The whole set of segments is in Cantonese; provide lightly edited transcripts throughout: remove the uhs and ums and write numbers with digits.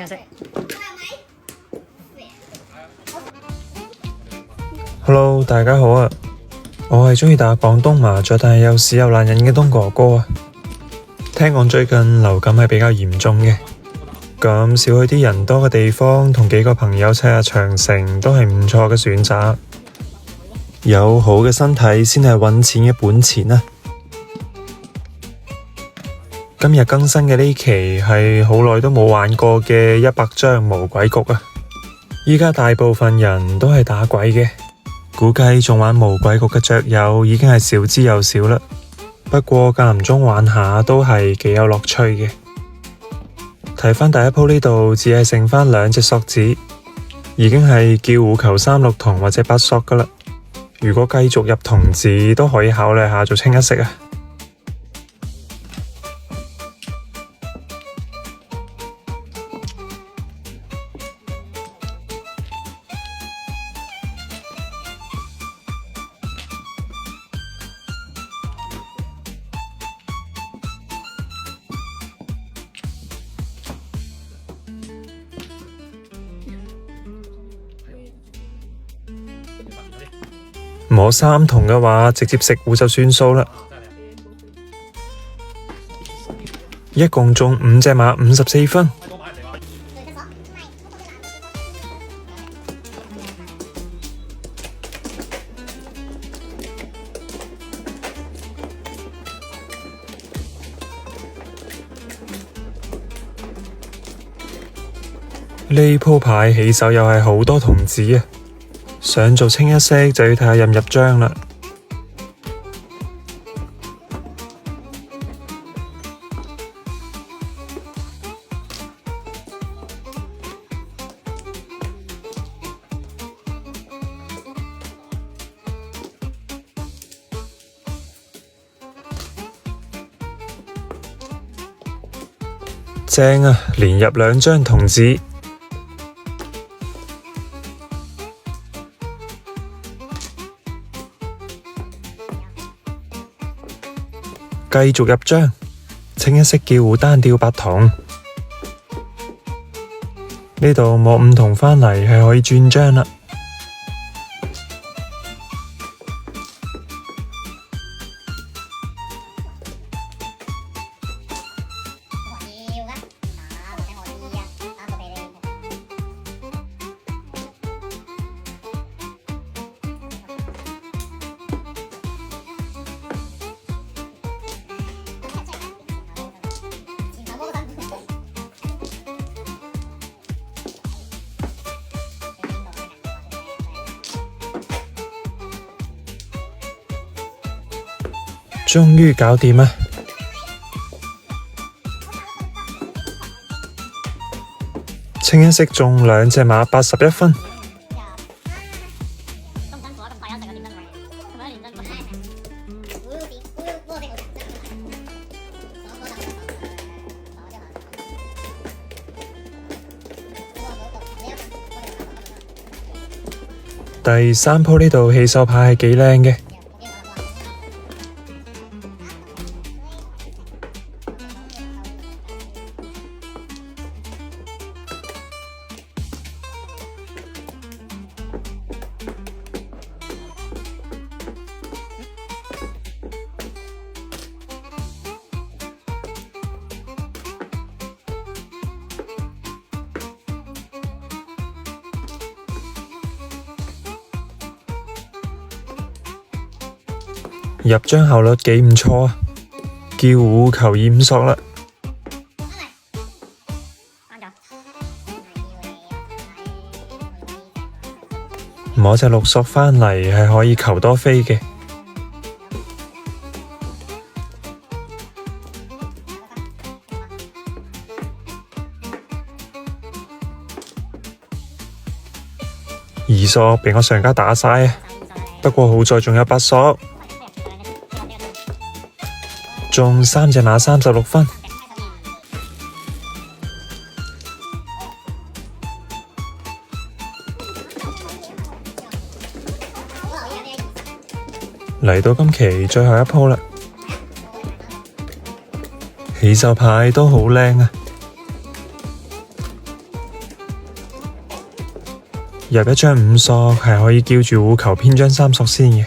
清一色。Hello， 大家好啊！我係鍾意打廣東麻雀，但係又屎又爛人嘅東哥哥啊！聽講最近流感係比較嚴重嘅，咁少去啲人多嘅地方，同幾個朋友砌下長城都係唔錯嘅選擇。有好嘅身體先係搵錢嘅本錢啊！今日更新嘅呢期係好耐都冇玩過嘅100張無鬼局啊！依家大部分人都係打鬼嘅。估計仲玩無鬼局嘅雀友已經係少之又少啦，不過間唔中玩下都係幾有樂趣嘅。睇返第一鋪呢度只係剩返2隻索子，已經係叫胡求3六同或者8索噶啦。如果繼續入童子都可以考慮下做清一色啊。摸3筒嘅話，直接食糊就算數啦。一共中5隻馬54分。呢鋪牌起手又係好多童子啊！想做清一色就要睇下入唔入張啦。正啊，連入2張童子。繼續入張，清一色叫胡單吊8筒。呢度摸5筒返嚟係可以轉張啦。終於搞掂啊！清一色中2隻馬81分。第3鋪呢度起手牌係幾靚嘅。入張效率幾唔錯啊！叫胡求2、5索啦。摸隻6索返嚟係可以求多飛嘅。2索俾我上家打晒啊！不過好在仲有8索。中3隻馬36分。嚟到今期最後一鋪啦，起手牌都好靚啊！入一張5索係可以叫住虎求偏張3索先嘅。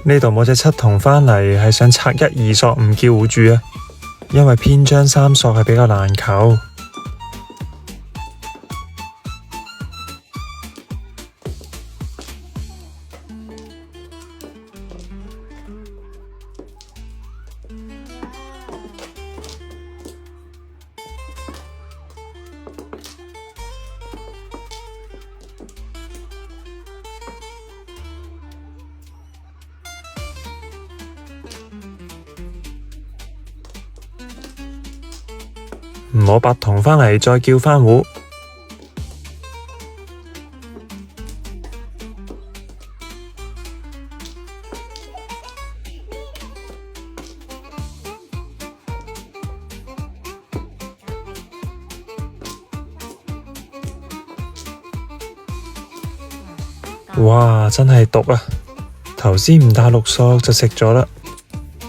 呢度冇隻7筒返嚟，係想拆1、2索唔叫虎住啊，因為偏張3索係比較難求。唔好8筒返嚟再叫返虎。哇，真係毒啊！頭先唔打6索就食咗啦，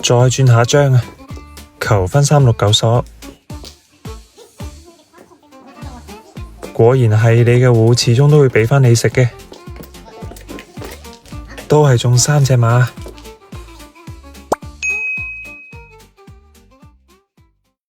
再轉下張啊，求分3、6、9索。果然係你嘅虎，始終都會畀返你食嘅，都係中3隻馬。